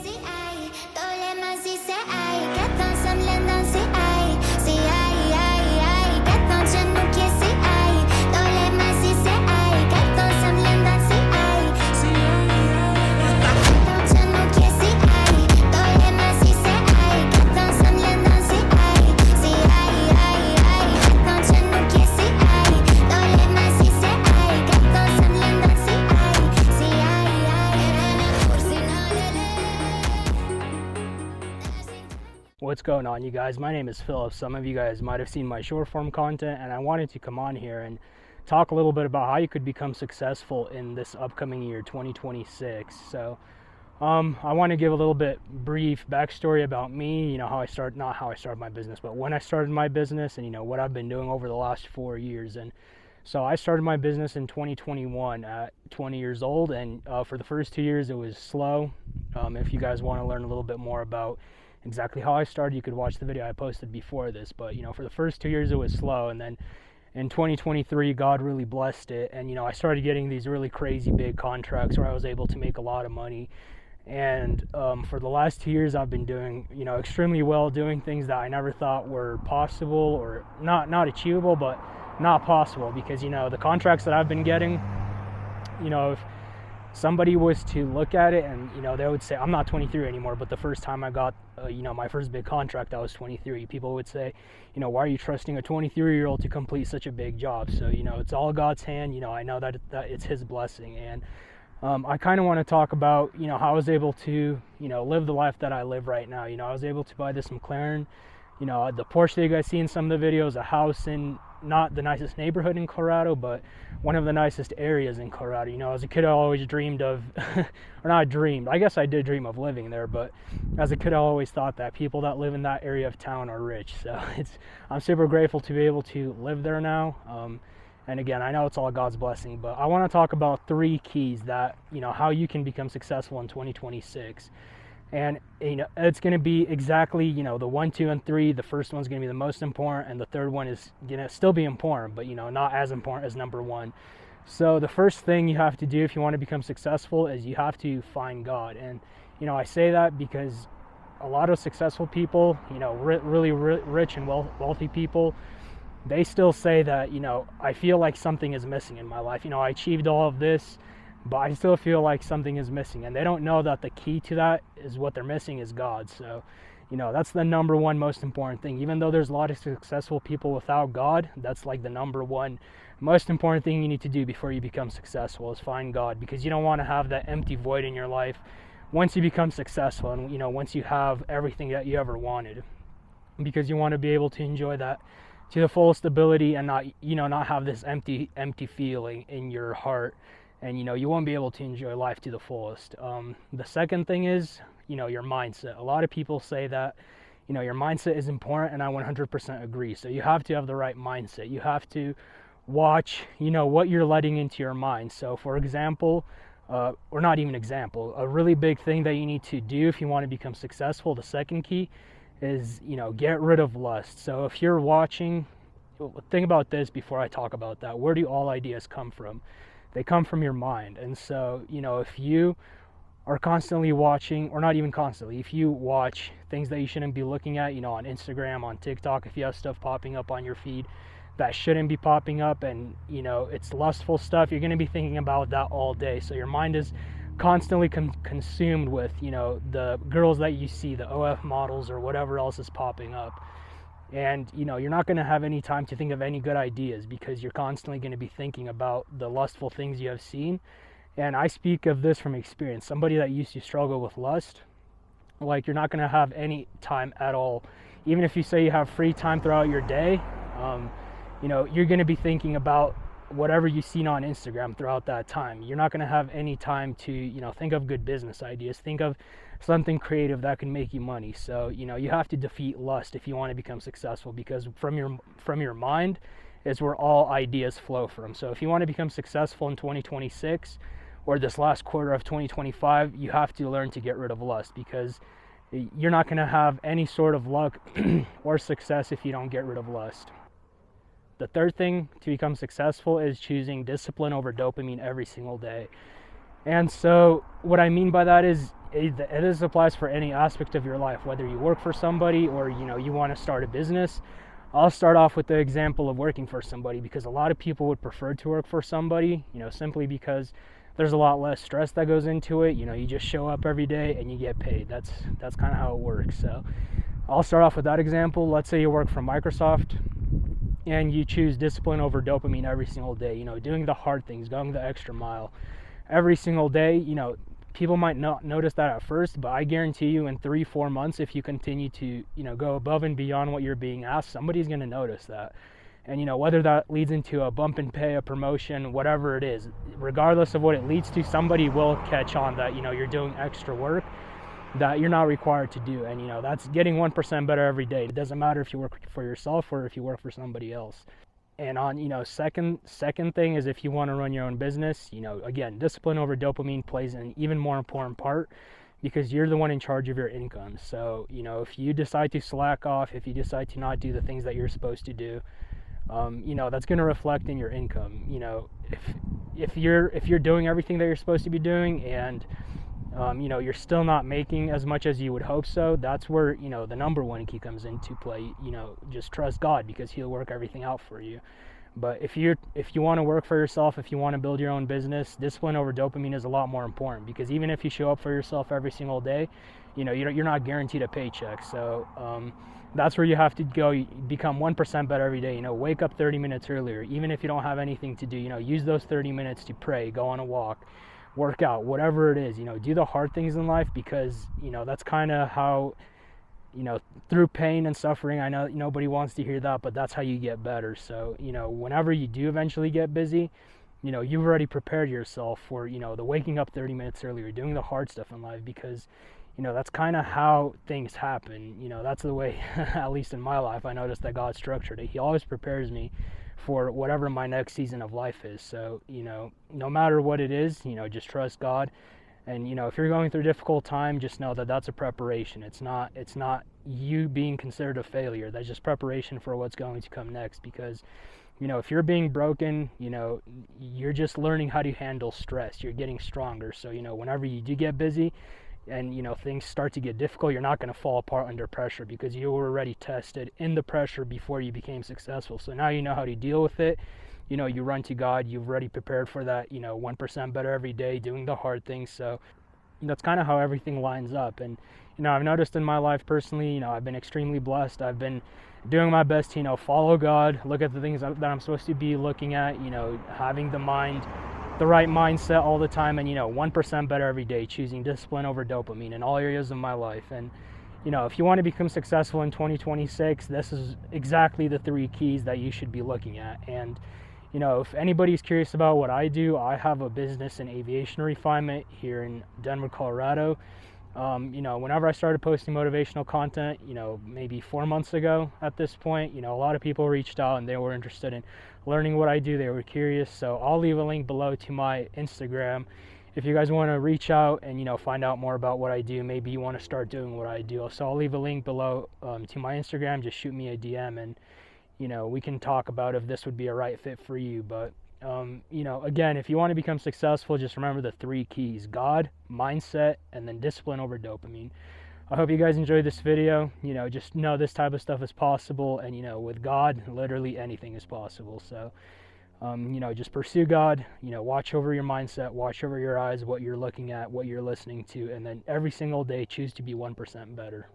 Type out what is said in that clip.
si hay, problema si se hay, que tan semblando si hay, si hay, que tan lleno que si hay, problema si se hay, que tan semblando si hay, si tan lleno que si hay, problema si se hay, que tan semblando si hay, si hay, que tan lleno que si hay, problema si se hay, que tan semblando si hay, si hay, por si no What's going on, you guys? My name is Philip. Some of you guys might have seen my short form content, and I wanted to come on here and talk a little bit about how you could become successful in this upcoming year, 2026. So I want to give a little bit brief backstory about me, not how I started my business, but when I started my business and, what I've been doing over the last 4 years. And so I started my business in 2021 at 20 years old, and for the first 2 years it was slow. If you guys want to learn a little bit more about exactly how I started, you could watch the video I posted before this. But for the first 2 years it was slow, and then in 2023 God really blessed it, and I started getting these really crazy big contracts where I was able to make a lot of money. And for the last 2 years I've been doing extremely well, doing things that I never thought were possible, or not achievable, but not possible, because the contracts that I've been getting, if somebody was to look at it and they would say, I'm not 23 anymore, but the first time I got my first big contract I was 23, people would say, why are you trusting a 23-year-old to complete such a big job? So it's all God's hand. I know that it's his blessing. And I kind of want to talk about how I was able to live the life that I live right now. I was able to buy this McLaren, the Porsche that you guys see in some of the videos, a house in not the nicest neighborhood in Colorado, but one of the nicest areas in Colorado. As a kid I always dreamed of, or not dreamed, I guess I did dream of living there, but as a kid I always thought that people that live in that area of town are rich. So I'm super grateful to be able to live there now. And again, I know it's all God's blessing, but I want to talk about 3 keys that, how you can become successful in 2026. And, it's going to be exactly, the 1, 2, and 3. The first one's going to be the most important, and the third one is going to still be important, but, not as important as number 1. So the first thing you have to do if you want to become successful is you have to find God. And, I say that because a lot of successful people, really rich and wealthy people, they still say that, I feel like something is missing in my life. I achieved all of this, but I still feel like something is missing. And they don't know that the key to that is what they're missing is God. So, that's the number 1 most important thing. Even though there's a lot of successful people without God, that's like the number 1 most important thing you need to do before you become successful is find God, because you don't want to have that empty void in your life once you become successful and, once you have everything that you ever wanted, because you want to be able to enjoy that to the fullest ability and not have this empty feeling in your heart. And you won't be able to enjoy life to the fullest. The second thing is your mindset. A lot of people say that your mindset is important, and I 100% agree. So you have to have the right mindset. You have to watch what you're letting into your mind. So for example, or not even example, a really big thing that you need to do if you want to become successful, the second key is get rid of lust. So if you're watching, think about this before I talk about that. Where do all ideas come from? They come from your mind. And so if you are constantly watching, or not even constantly, if you watch things that you shouldn't be looking at, on Instagram, on TikTok, if you have stuff popping up on your feed that shouldn't be popping up, and it's lustful stuff, you're going to be thinking about that all day. So your mind is constantly consumed with the girls that you see, the OF models, or whatever else is popping up. And you're not going to have any time to think of any good ideas, because you're constantly going to be thinking about the lustful things you have seen. And I speak of this from experience. Somebody that used to struggle with lust, like, you're not going to have any time at all. Even if you say you have free time throughout your day, you're going to be thinking about whatever you've seen on Instagram throughout that time. You're not going to have any time to think of good business ideas, think of something creative that can make you money. So you have to defeat lust if you want to become successful, because from your mind is where all ideas flow from. So if you want to become successful in 2026 or this last quarter of 2025, you have to learn to get rid of lust, because you're not going to have any sort of luck or success if you don't get rid of lust. The third thing to become successful is choosing discipline over dopamine every single day. And so what I mean by that is this applies for any aspect of your life, whether you work for somebody or you want to start a business. I'll start off with the example of working for somebody, because a lot of people would prefer to work for somebody, simply because there's a lot less stress that goes into it. You just show up every day and you get paid. That's kind of how it works. So I'll start off with that example. Let's say you work for Microsoft and you choose discipline over dopamine every single day, doing the hard things, going the extra mile every single day. People might not notice that at first, but I guarantee you in 3-4 months, if you continue to, go above and beyond what you're being asked, somebody's going to notice that. And, whether that leads into a bump in pay, a promotion, whatever it is, regardless of what it leads to, somebody will catch on that, you're doing extra work that you're not required to do. And, that's getting 1% better every day. It doesn't matter if you work for yourself or if you work for somebody else. And on, second thing is, if you want to run your own business, again, discipline over dopamine plays an even more important part, because you're the one in charge of your income. So, if you decide to slack off, if you decide to not do the things that you're supposed to do, that's going to reflect in your income. If you're doing everything that you're supposed to be doing and you're still not making as much as you would hope so, that's where, the number one key comes into play. Just trust God, because He'll work everything out for you. But if you want to work for yourself, if you want to build your own business, discipline over dopamine is a lot more important, because even if you show up for yourself every single day, you're not guaranteed a paycheck. So that's where you have to go. Become 1% better every day. Wake up 30 minutes earlier, even if you don't have anything to do. Use those 30 minutes to pray, go on a walk, work out, whatever it is. Do the hard things in life, because that's kind of how, through pain and suffering, I know nobody wants to hear that, but that's how you get better. So whenever you do eventually get busy, you've already prepared yourself for the waking up 30 minutes earlier, doing the hard stuff in life, because that's kind of how things happen. That's the way, at least in my life, I noticed that God structured it. He always prepares me for whatever my next season of life is. So, no matter what it is, just trust God. And, if you're going through a difficult time, just know that that's a preparation. It's not you being considered a failure. That's just preparation for what's going to come next. Because, if you're being broken, you're just learning how to handle stress. You're getting stronger. So, whenever you do get busy and, things start to get difficult, you're not going to fall apart under pressure, because you were already tested in the pressure before you became successful. So now you know how to deal with it. You run to God. You've already prepared for that, 1% better every day, doing the hard things. So that's kind of how everything lines up. And, I've noticed in my life personally, I've been extremely blessed. I've been doing my best to, follow God, look at the things that I'm supposed to be looking at, having the right mindset all the time, and 1% better every day, choosing discipline over dopamine in all areas of my life. And if you want to become successful in 2026, this is exactly the 3 keys that you should be looking at. And if anybody's curious about what I do, I have a business in aviation refinement here in Denver, Colorado. Whenever I started posting motivational content, maybe 4 months ago at this point, a lot of people reached out and they were interested in learning what I do. They were curious. So I'll leave a link below to my Instagram if you guys want to reach out and, find out more about what I do. Maybe you want to start doing what I do. So I'll leave a link below to my Instagram. Just shoot me a DM and, we can talk about if this would be a right fit for you. But, again, if you want to become successful, just remember the 3 keys: God, mindset, and then discipline over dopamine. I hope you guys enjoyed this video. Just know this type of stuff is possible. And, with God, literally anything is possible. So, just pursue God, watch over your mindset, watch over your eyes, what you're looking at, what you're listening to, and then every single day choose to be 1% better.